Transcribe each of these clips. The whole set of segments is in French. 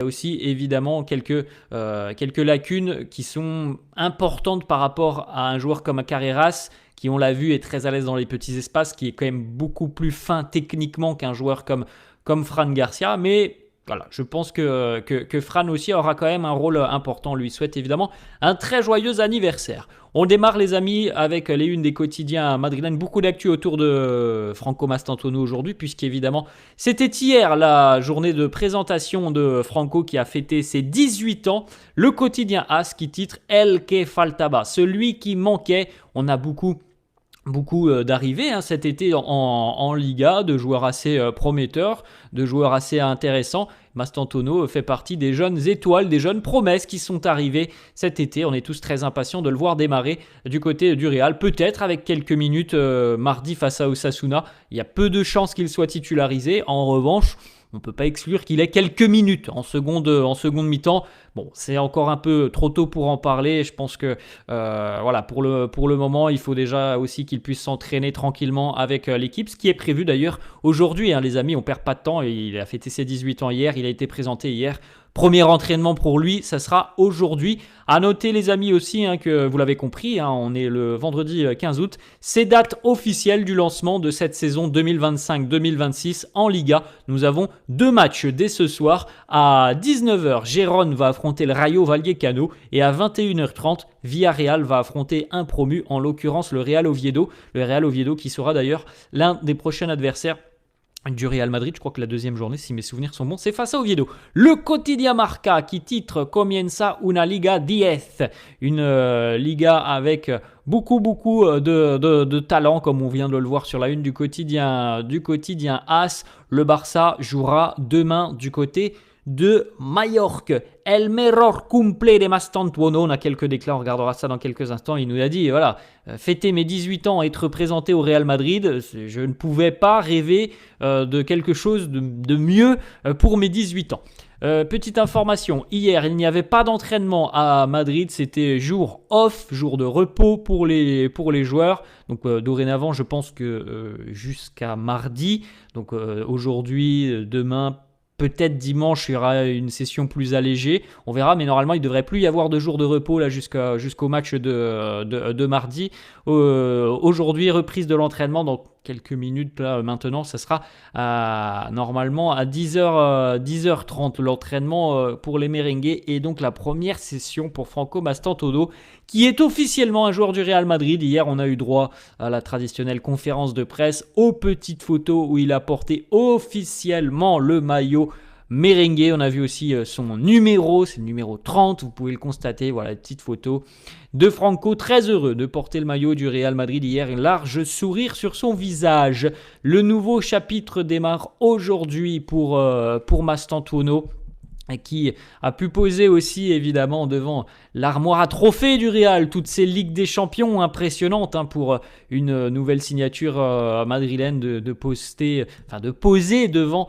y a aussi évidemment quelques lacunes qui sont importantes par rapport à un joueur comme Carreras, qui on l'a vu est très à l'aise dans les petits espaces, qui est quand même beaucoup plus fin techniquement qu'un joueur comme Fran Garcia. Mais voilà, je pense que Fran aussi aura quand même un rôle important. On lui souhaite évidemment un très joyeux anniversaire. On démarre les amis avec les unes des quotidiens madrilènes. Beaucoup d'actu autour de Franco Mastantuono aujourd'hui, puisqu'évidemment c'était hier la journée de présentation de Franco qui a fêté ses 18 ans. Le quotidien AS qui titre El que faltaba, celui qui manquait. On a beaucoup d'arrivées cet été en Liga, de joueurs assez prometteurs, de joueurs assez intéressants. Mastantuono fait partie des jeunes étoiles, des jeunes promesses qui sont arrivées cet été. On est tous très impatients de le voir démarrer du côté du Real, peut-être avec quelques minutes mardi face à Osasuna. Il y a peu de chances qu'il soit titularisé. En revanche, on ne peut pas exclure qu'il ait quelques minutes en seconde mi-temps. Bon, c'est encore un peu trop tôt pour en parler. Je pense que voilà, pour le moment, il faut déjà aussi qu'il puisse s'entraîner tranquillement avec l'équipe, ce qui est prévu d'ailleurs aujourd'hui. Les amis, on perd pas de temps. Il a fêté ses 18 ans hier, il a été présenté hier. Premier entraînement pour lui, ça sera aujourd'hui. À noter les amis aussi que vous l'avez compris, on est le vendredi 15 août. C'est date officielle du lancement de cette saison 2025-2026 en Liga. Nous avons 2 matchs dès ce soir. À 19h, Gérone va affronter le Rayo Vallecano et à 21h30, Villarreal va affronter un promu, en l'occurrence le Real Oviedo. Le Real Oviedo qui sera d'ailleurs l'un des prochains adversaires du Real Madrid. Je crois que la deuxième journée, si mes souvenirs sont bons, c'est face à Oviedo. Le quotidien Marca qui titre Comienza una Liga 10, une Liga avec beaucoup de talent, comme on vient de le voir sur la une du quotidien AS. Le Barça jouera demain du côté de Majorque. El mejor cumple de Mastantuono. On a quelques déclats, on regardera ça dans quelques instants. Il nous a dit, voilà, fêter mes 18 ans, être présenté au Real Madrid, je ne pouvais pas rêver de quelque chose de mieux pour mes 18 ans. Petite information, hier il n'y avait pas d'entraînement à Madrid, c'était jour off, jour de repos pour les joueurs. Donc dorénavant je pense que jusqu'à mardi, donc aujourd'hui, demain, peut-être dimanche, il y aura une session plus allégée. On verra, mais normalement, il ne devrait plus y avoir de jours de repos là, jusqu'au match de mardi. Aujourd'hui, reprise de l'entraînement dans quelques minutes. Là, maintenant, ça sera normalement à 10h30 l'entraînement pour les merengues. Et donc, la première session pour Franco Mastantuono, qui est officiellement un joueur du Real Madrid. Hier, on a eu droit à la traditionnelle conférence de presse, aux petites photos où il a porté officiellement le maillot merengue. On a vu aussi son numéro, c'est le numéro 30, vous pouvez le constater, voilà, petite photo de Franco, très heureux de porter le maillot du Real Madrid hier, un large sourire sur son visage. Le nouveau chapitre démarre aujourd'hui pour Mastantuono, qui a pu poser aussi évidemment devant l'armoire à trophées du Real, toutes ces Ligues des Champions impressionnantes pour une nouvelle signature madrilène de poser devant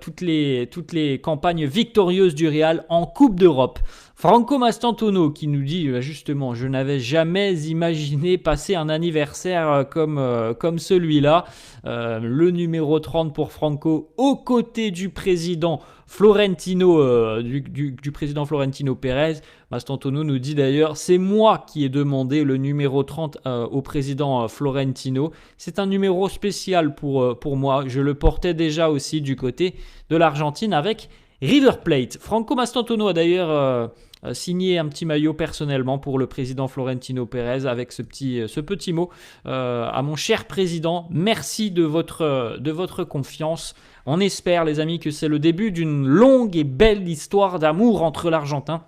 toutes les campagnes victorieuses du Real en Coupe d'Europe. Franco Mastantuono qui nous dit justement, je n'avais jamais imaginé passer un anniversaire comme celui-là. Le numéro 30 pour Franco aux côtés du président Florentino, du président Florentino Pérez. Mastantuono nous dit d'ailleurs, c'est moi qui ai demandé le numéro 30 au président Florentino. C'est un numéro spécial pour moi. Je le portais déjà aussi du côté de l'Argentine avec River Plate. Franco Mastantuono a d'ailleurs signé un petit maillot personnellement pour le président Florentino Pérez avec ce petit mot à mon cher président. Merci de votre confiance. On espère, les amis, que c'est le début d'une longue et belle histoire d'amour entre l'Argentin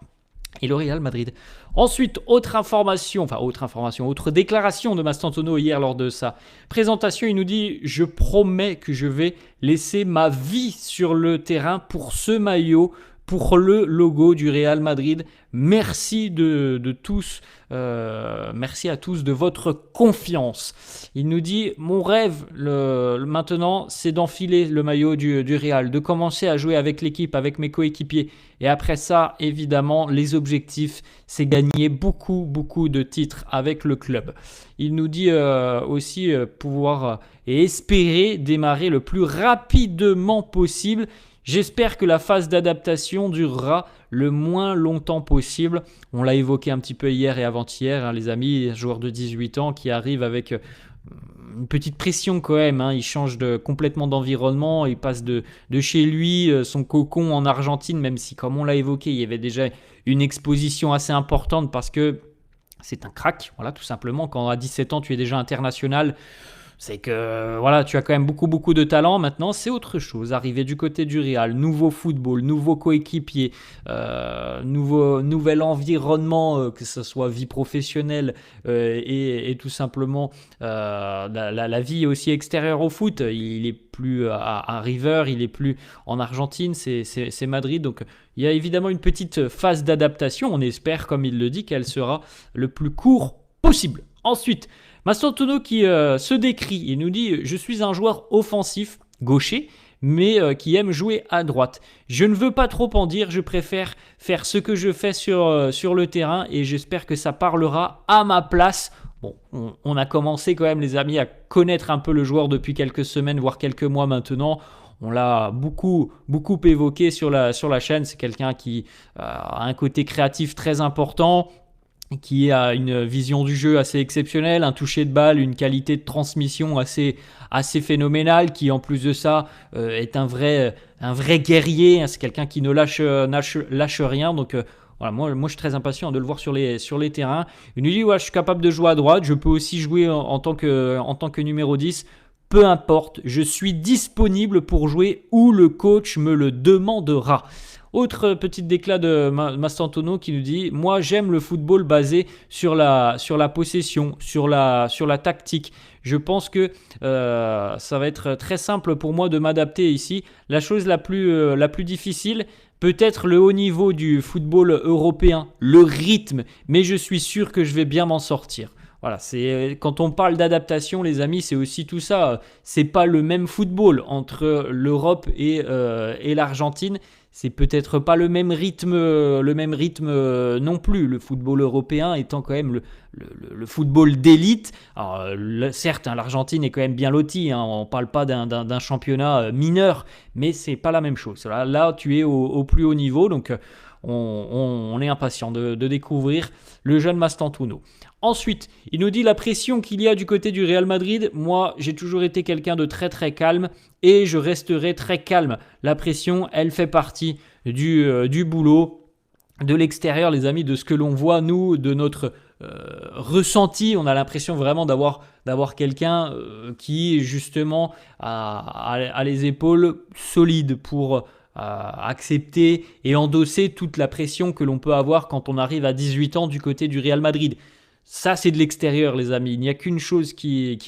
et le Real Madrid. Ensuite, autre déclaration de Mastantuono hier lors de sa présentation. Il nous dit « Je promets que je vais laisser ma vie sur le terrain pour ce maillot, pour le logo du Real Madrid. Merci de tous. Merci à tous de votre confiance. » Il nous dit « Mon rêve maintenant, c'est d'enfiler le maillot du Real, de commencer à jouer avec l'équipe, avec mes coéquipiers. Et après ça, évidemment, les objectifs, c'est gagner beaucoup de titres avec le club. » Il nous dit aussi pouvoir et espérer démarrer le plus rapidement possible. J'espère que la phase d'adaptation durera le moins longtemps possible. On l'a évoqué un petit peu hier et avant-hier, hein, les amis, un joueur de 18 ans qui arrive avec une petite pression quand même, hein. Il change complètement d'environnement, il passe de chez lui, son cocon en Argentine, même si comme on l'a évoqué, il y avait déjà une exposition assez importante parce que c'est un crack, voilà, tout simplement. Quand à 17 ans tu es déjà international, c'est que voilà, tu as quand même beaucoup de talent. Maintenant, c'est autre chose. Arriver du côté du Real, nouveau football, nouveau coéquipier, nouvel environnement, que ce soit vie professionnelle et tout simplement la vie aussi extérieure au foot. Il est plus à River, il est plus en Argentine, c'est Madrid. Donc il y a évidemment une petite phase d'adaptation. On espère, comme il le dit, qu'elle sera le plus court possible. Ensuite, Mastantuono qui se décrit, il nous dit « Je suis un joueur offensif, gaucher, mais qui aime jouer à droite. Je ne veux pas trop en dire, je préfère faire ce que je fais sur le terrain et j'espère que ça parlera à ma place. » Bon, on a commencé quand même, les amis, à connaître un peu le joueur depuis quelques semaines, voire quelques mois maintenant. On l'a beaucoup évoqué sur la chaîne. C'est quelqu'un qui a un côté créatif très important, qui a une vision du jeu assez exceptionnelle, un toucher de balle, une qualité de transmission assez phénoménale, qui en plus de ça est un vrai guerrier. C'est quelqu'un qui ne lâche rien. Donc voilà, moi je suis très impatient de le voir sur les terrains. Il nous dit ouais, je suis capable de jouer à droite, je peux aussi jouer en tant que numéro 10. Peu importe, je suis disponible pour jouer où le coach me le demandera. Autre petite déclat de Mastantuono qui nous dit « Moi, j'aime le football basé sur la possession, sur la tactique. Je pense que ça va être très simple pour moi de m'adapter ici. La chose la plus difficile, peut-être le haut niveau du football européen, le rythme, mais je suis sûr que je vais bien m'en sortir. » Voilà, quand on parle d'adaptation, les amis, c'est aussi tout ça. C'est pas le même football entre l'Europe et l'Argentine. C'est peut-être pas le même rythme non plus. Le football européen étant quand même le football d'élite. Alors, certes, hein, l'Argentine est quand même bien lotie. Hein, on parle pas d'un championnat mineur, mais c'est pas la même chose. Là, tu es au plus haut niveau, donc on est impatient de découvrir le jeune Mastantuono. Ensuite, il nous dit la pression qu'il y a du côté du Real Madrid. Moi, j'ai toujours été quelqu'un de très calme et je resterai très calme. La pression, elle fait partie du boulot, de l'extérieur, les amis, de ce que l'on voit, nous, de notre ressenti. On a l'impression vraiment d'avoir quelqu'un qui, justement, a les épaules solides pour accepter et endosser toute la pression que l'on peut avoir quand on arrive à 18 ans du côté du Real Madrid. Ça, c'est de l'extérieur, les amis. Il n'y a qu'une chose qui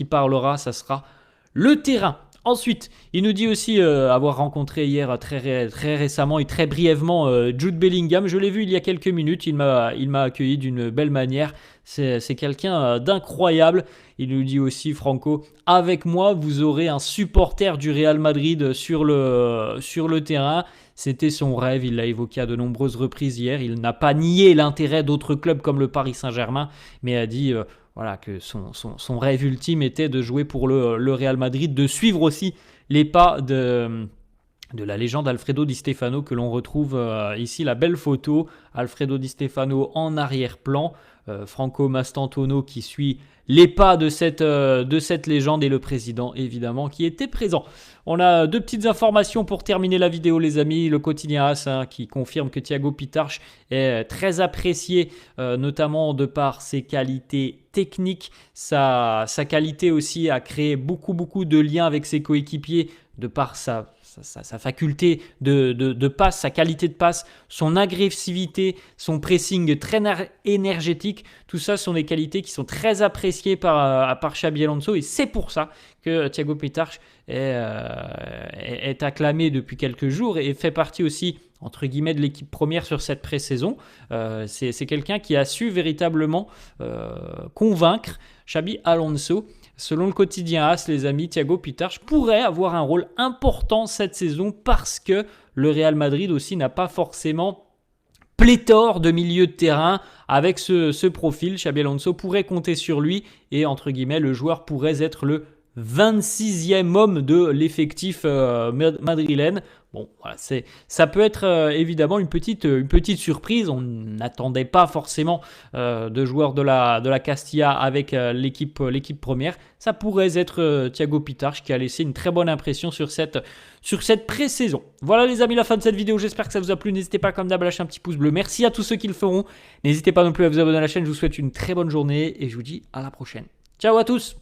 parlera, ça sera le terrain. Ensuite, il nous dit aussi avoir rencontré hier très récemment et très brièvement Jude Bellingham. Je l'ai vu il y a quelques minutes, il m'a accueilli d'une belle manière. C'est quelqu'un d'incroyable. Il nous dit aussi, Franco, avec moi, vous aurez un supporter du Real Madrid sur le terrain. C'était son rêve, il l'a évoqué à de nombreuses reprises hier. Il n'a pas nié l'intérêt d'autres clubs comme le Paris Saint-Germain, mais a dit voilà, que son rêve ultime était de jouer pour le Real Madrid, de suivre aussi les pas de la légende Alfredo Di Stefano que l'on retrouve ici. La belle photo, Alfredo Di Stefano en arrière-plan, Franco Mastantuono qui suit les pas de cette légende et le président évidemment qui était présent. On a deux petites informations pour terminer la vidéo, les amis. Le quotidien AS qui confirme que Thiago Pittarch est très apprécié, notamment de par ses qualités techniques, sa qualité aussi à créer beaucoup de liens avec ses coéquipiers, de par sa faculté de passe, sa qualité de passe, son agressivité, son pressing très énergétique. Tout ça sont des qualités qui sont très appréciées par Xabi Alonso et c'est pour ça que Thiago Pittarch est acclamé depuis quelques jours et fait partie aussi entre guillemets de l'équipe première sur cette pré-saison. C'est quelqu'un qui a su véritablement convaincre Xabi Alonso. Selon le quotidien AS, les amis, Thiago Pittarch pourrait avoir un rôle important cette saison parce que le Real Madrid aussi n'a pas forcément pléthore de milieux de terrain avec ce profil. Xabi Alonso pourrait compter sur lui et entre guillemets, le joueur pourrait être le 26e homme de l'effectif madrilène. Bon, voilà, ça peut être évidemment une petite surprise. On n'attendait pas forcément de joueurs de la Castilla avec l'équipe première. Ça pourrait être Thiago Pitars qui a laissé une très bonne impression sur cette pré-saison. Voilà les amis, la fin de cette vidéo. J'espère que ça vous a plu. N'hésitez pas comme d'hab à lâcher un petit pouce bleu. Merci à tous ceux qui le feront. N'hésitez pas non plus à vous abonner à la chaîne. Je vous souhaite une très bonne journée et je vous dis à la prochaine. Ciao à tous!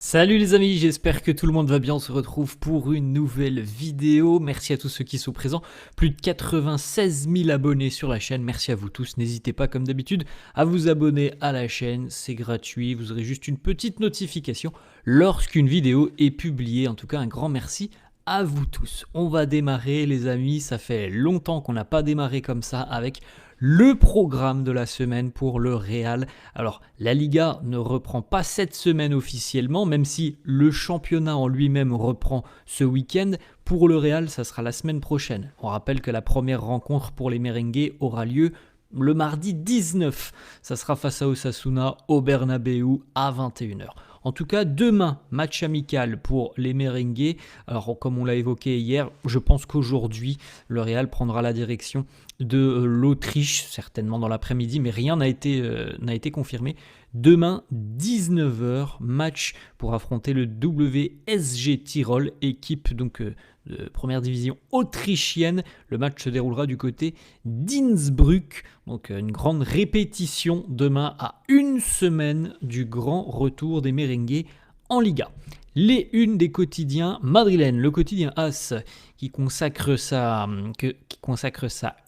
Salut les amis, j'espère que tout le monde va bien. On se retrouve pour une nouvelle vidéo. Merci à tous ceux qui sont présents. Plus de 96 000 abonnés sur la chaîne. Merci à vous tous. N'hésitez pas comme d'habitude à vous abonner à la chaîne. C'est gratuit. Vous aurez juste une petite notification lorsqu'une vidéo est publiée. En tout cas, un grand merci à vous tous. On va démarrer les amis. Ça fait longtemps qu'on n'a pas démarré comme ça avec le programme de la semaine pour le Real. Alors, la Liga ne reprend pas cette semaine officiellement, même si le championnat en lui-même reprend ce week-end. Pour le Real, ça sera la semaine prochaine. On rappelle que la première rencontre pour les merengues aura lieu le mardi 19. Ça sera face à Osasuna au Bernabéu à 21h. En tout cas, demain, match amical pour les merengues. Alors, comme on l'a évoqué hier, je pense qu'aujourd'hui, le Real prendra la direction de l'Autriche, certainement dans l'après-midi, mais rien n'a été confirmé. Demain, 19h, match pour affronter le WSG Tirol, équipe donc de première division autrichienne. Le match se déroulera du côté d'Innsbruck. Donc une grande répétition demain à une semaine du grand retour des merengues en Liga. Les unes des quotidiens madrilènes, le quotidien AS qui consacre sa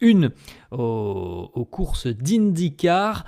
une aux courses d'IndyCar.